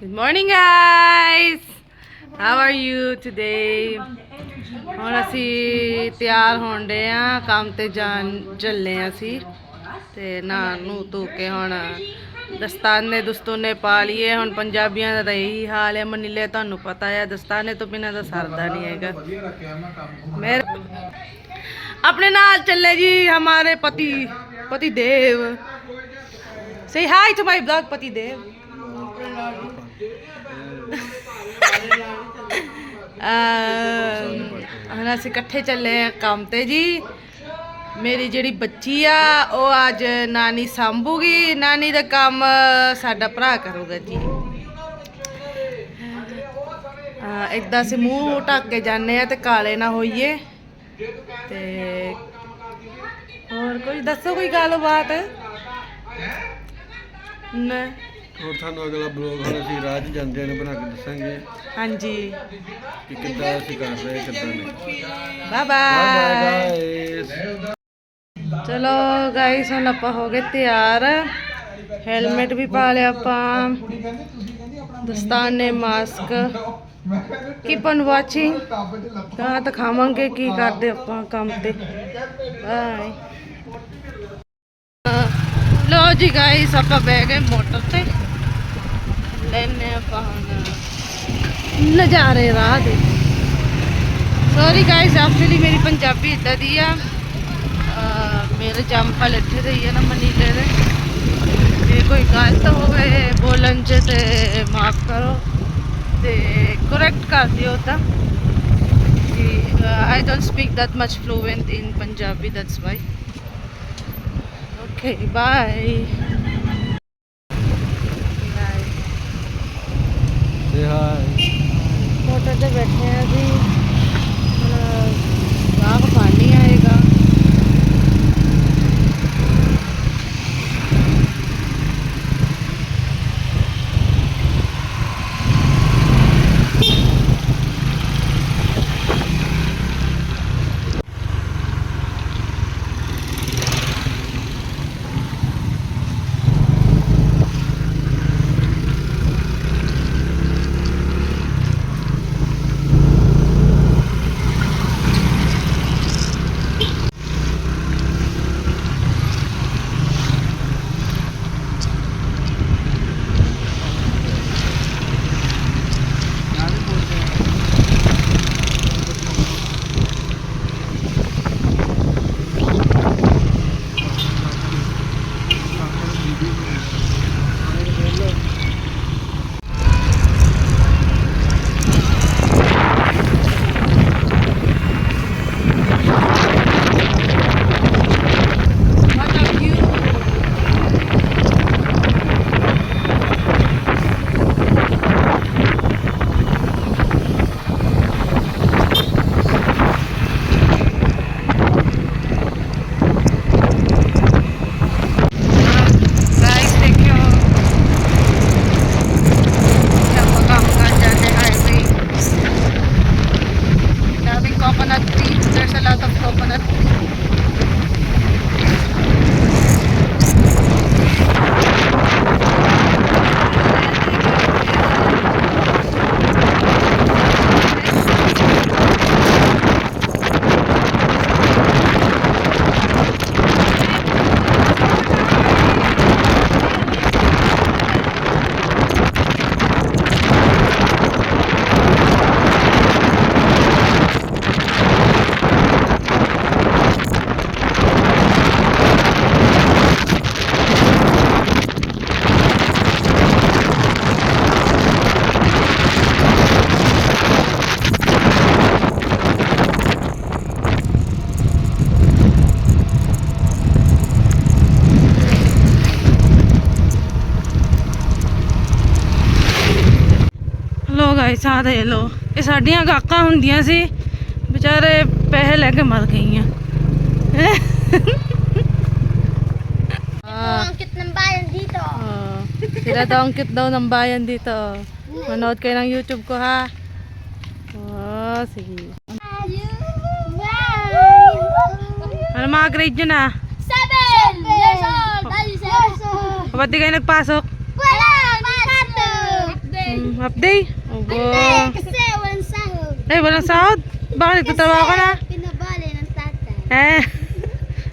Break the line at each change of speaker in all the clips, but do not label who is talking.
Good morning, guys! How are you today? ਹੁਣ ਅਸੀਂ ਤਿਆਰ ਹੋਣ ਡੇ ਆ ਕੰਮ ਤੇ ਜਾਣ ਚੱਲੇ ਆ ਅਸੀਂ ਤੇ ਨਹਾਣ ਨੂੰ ਧੋ ਕੇ ਹੁਣ ਦਸਤਾਨੇ ਦੁਸਤੂਨੇ ਪਾ ਲਈਏ। ਹੁਣ ਪੰਜਾਬੀਆਂ ਦਾ ਤਾਂ ਇਹੀ ਹਾਲ ਹੈ। ਮਨੀਲੇ ਤੁਹਾਨੂੰ ਪਤਾ ਹੈ ਦਸਤਾਨੇ ਤੋਂ ਬਿਨਾਂ ਤਾਂ ਸਰਦਾ ਨਹੀਂ ਹੈਗਾ। ਮੇਰੇ ਆਪਣੇ ਨਾਲ ਚੱਲੇ ਜੀ हमारे पति देव। Say hi to my vlog, पति देव। ਹੁਣ ਅਸੀਂ ਇਕੱਠੇ ਚੱਲੇ ਆ ਕੰਮ ਤੇ ਜੀ। ਮੇਰੀ ਜਿਹੜੀ ਬੱਚੀ ਆ ਉਹ ਅੱਜ ਨਾਨੀ ਸੰਭੂਗੀ। ਨਾਨੀ ਦਾ ਕੰਮ ਸਾਡਾ ਭਰਾ ਕਰੂਗਾ ਜੀ। ਇਦਾਂ ਅਸੀਂ ਮੂੰਹ ਢੱਕ ਕੇ ਜਾਂਦੇ ਆ ਤੇ ਕਾਲੇ ਨਾ ਹੋਈਏ। ਤੇ ਹੋਰ ਕੋਈ ਦੱਸੋ ਕੋਈ ਗੱਲਬਾਤ ਨਾ।
ਹੋਰ ਤੁਹਾਨੂੰ ਅਗਲਾ ਬਲੌਗ ਹੁਣ ਅਸੀਂ ਰਾਹ 'ਚ ਜਾਂਦੇ ਨੇ ਬਣਾ ਕੇ ਦੱਸਾਂਗੇ।
ਹਾਂਜੀ
ਕਿ ਕਿੱਦਾਂ ਅਸੀਂ ਕਰ ਰਹੇ ਕਿੱਦਾਂ ਨਹੀਂ।
Bye bye
guys.
ਚਲੋ ਗਾਇਸ ਹੁਣ ਆਪਾਂ ਹੋ ਗਏ ਤਿਆਰ। ਹੈਲਮਟ ਵੀ ਪਾ ਲਿਆ ਆਪਾਂ, ਦਸਤਾਨੇ, ਮਾਸਕ। Keep on watching. ਤਾਂ ਦਿਖਾਵਾਂਗੇ ਕੀ ਕਰਦੇ ਆਪਾਂ ਕੰਮ ਤੇ। ਬਾਏ। ਲੋ ਜੀ ਗਾਇਸ ਆਪਾਂ ਬਹਿ ਗਏ ਮੋਟਰ ਤੇ। ਲੈਨੇ ਆਪਾਂ ਹੁਣ ਨਜ਼ਾਰੇ ਰਾਹ ਦੇ। ਸੌਰੀ ਗਾਇਸ ਐਕਚੁਅਲੀ ਮੇਰੀ ਪੰਜਾਬੀ ਇੱਦਾਂ ਦੀ ਆ। ਮੇਰੇ ਜੰਪਲ ਇੱਥੇ ਦੇ ਹੀ ਆ ਨਾ ਮਨੀਲੇ ਦੇ। ਜੇ ਕੋਈ ਗਲਤ ਹੋਵੇ ਬੋਲਣ 'ਚ ਤੇ ਮਾਫ ਕਰੋ ਤੇ ਕਰੈਕਟ ਕਰ ਦਿਓ ਤਾਂ। I don't speak that much fluent in Punjabi, that's why. Okay, bye. Bye.
Say hi.
Motor ਤੇ ਬੈਠੇ ਆ ਜੀ। ਹੁਣ ਗਾਹਕ ਪਾਣੀ ਆਏਗਾ। There's a lot of coconut tree. Guys ਆ ਦੇ ਲੋ, ਇਹ ਸਾਡੀਆਂ ਗਾਕਾਂ ਹੁੰਦੀਆਂ ਸੀ ਵਿਚਾਰੇ ਪੈਸੇ ਲੈ ਕੇ ਮਰ ਗਈਆਂ। Sila daw ang cute daw ng bayan dito. Manood kayo ng YouTube ko ha. Oh, sige. Ano mga grade nyo na?
7 years old!
Ba't di kayo nagpasok?
Wala! Pasok!
Half day? Obo.
Kasi walang sahod.
Eh, walang sahod? Bakit? Nagtatrabaho ka na?
Pinabali ng tatay.
Eh.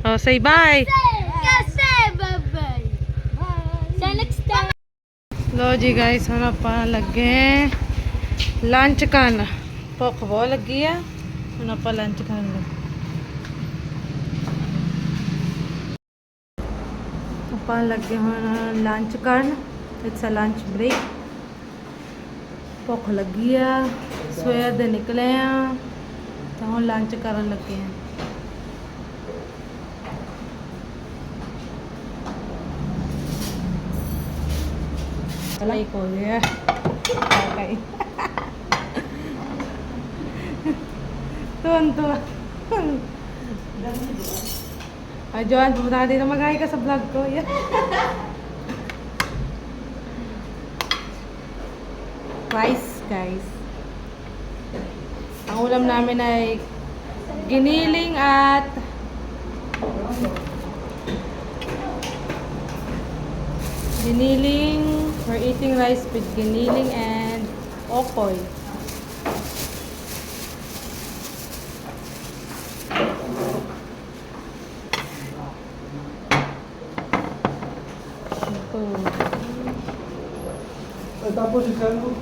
Oh, say bye.
Kasi, bye-bye. Bye. Sa next time.
लो जी guys हम ਆਪਾਂ ਲੱਗੇ lunch ਕਰਨ ਭੁੱਖ ਬਹੁਤ ਲੱਗੀ ਆ ਹੁਣ ਆਪਾਂ ਲੰਚ ਕਰਨ ਲੱਗੇ ਆਪਾਂ ਲੱਗੇ ਹੁਣ ਲੰਚ ਕਰਨ ਇਟਸ ਅ ਲੰਚ ਬ੍ਰੇਕ ਭੁੱਖ ਲੱਗੀ ਆ ਸਵੇਰ ਦੇ ਨਿਕਲੇ ਆ ਤਾਂ ਹੁਣ ਲੰਚ ਕਰਨ ਲੱਗੇ ਆ Like oh yeah. Okay. Tuan. Ay, Joan, pumunta ka dito. Mag-hi ka sa vlog ko. Yeah. Rice, guys. Ang ulam namin ay giniling at giniling. We're eating rice with giniling and okoy.
Tapos isan mo.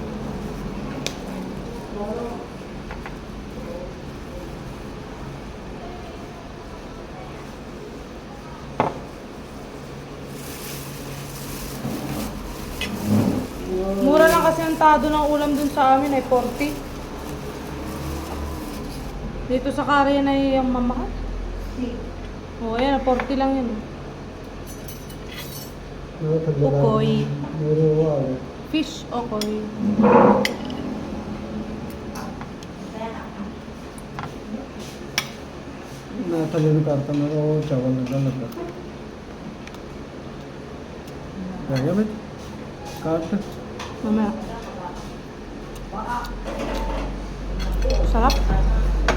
Mura lang kasi ang tado ng ulam dun sa amin ay 40. Dito sa Korean ay yung mamahal. Oo, yan, 40 lang yun. Okoy. Fish okoy.
ਮੈਂ ਥੱਲੇ ਨੂੰ ਕਰਤਾ ਮੈਂ ਕਿਹਾ ਉਹ ਚਾਵਲ ਲੱਗਾ ਰਹਿ ਗਿਆ ਵਿੱਚ ਕੱਟ
Mamaya. Sarap.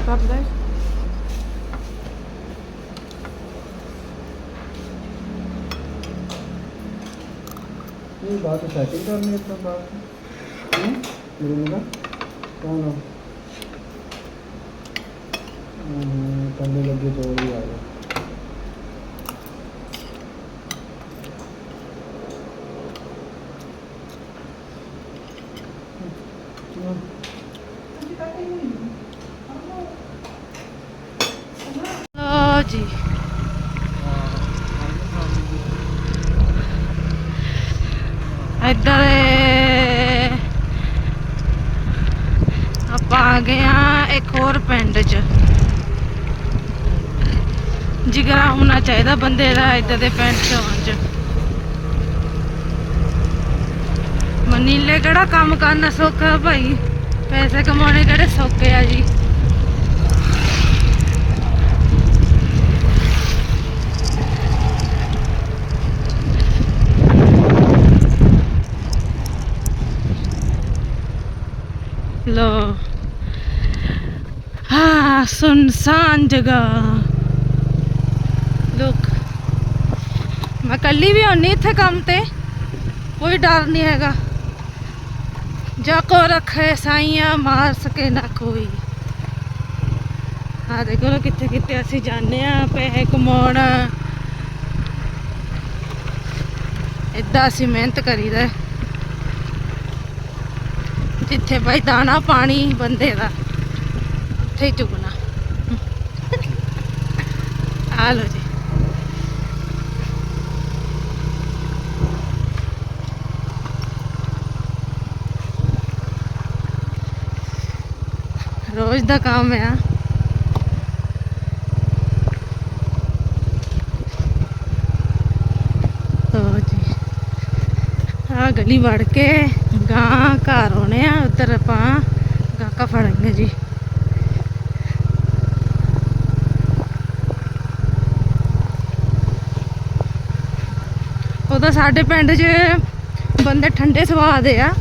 Sarap guys.
ये बात तो सेटिंग करनी है इतना बात मेरे लगा कौन हो करने लगे तो ही आ गया
ਲਓ ਜੀ ਇੱਧਰ ਆਪਾਂ ਆ ਗਏ ਆ ਇੱਕ ਹੋਰ ਪਿੰਡ 'ਚ ਜਿਗਰਾ ਹੋਣਾ ਚਾਹੀਦਾ ਬੰਦੇ ਦਾ ਇੱਧਰ ਦੇ ਪਿੰਡ 'ਚ ਆਉਣ 'ਚ ਮਨੀਲੇ ਕਿਹੜਾ ਕੰਮ ਕਰਨਾ ਸੌਖਾ ਭਾਈ ਪੈਸੇ ਕਮਾਉਣੇ ਕਿਹੜੇ ਸੌਖੇ ਆ ਜੀ लो हाँ सुनसान जगह लुक मैं कली भी आनी इत्थे काम ते कोई डर नहीं हैगा जाको रखे साइया मार सके ना कोई हाँ देखो ना कितने कितने असी जाने पैसे कमाउण इदा असी मेहनत करीदा जिथे भाई दाना पानी बंदे का उत्थे ही चुगना आ लो जी रोज का काम है तो जी आ गली वड़ के गां घर होने उधर आप गाका फड़ेंगे जी उदा साडे पिंड च बंदे ठंडे सुभाऽ दे आ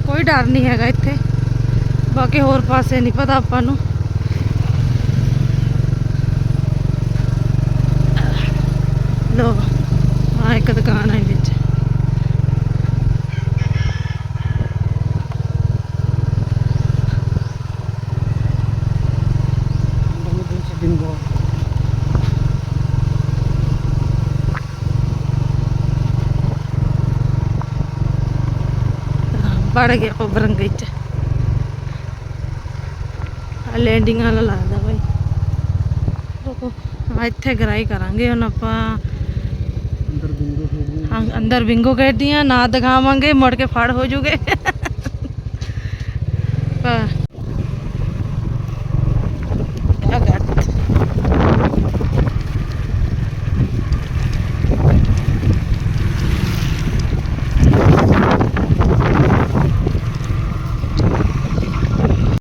कोई डर नहीं हैगा इत्थे बाकी होर पासे नहीं पता आपां नूं लो आ एक दुकान है बिच ਵੜ ਗਿਆ ਉਹ ਬਰੰਗੇ ਚ ਲੈਂਡਿੰਗ ਵਾਲਾ ਲੱਗਦਾ ਭਾਈ ਰੁਕੋ ਇੱਥੇ ਗਰਾਈ ਕਰਾਂਗੇ ਹੁਣ ਆਪਾਂ
ਅੰਦਰ ਬਿੰਗੋ ਖੇਡਦੀ
ਅੰਦਰ ਬਿੰਗੋ ਖੇਡਦੀਆਂ ਨਾ ਦਿਖਾਵਾਂਗੇ ਮੁੜ ਕੇ ਫੜ ਹੋ ਜੂਗੇ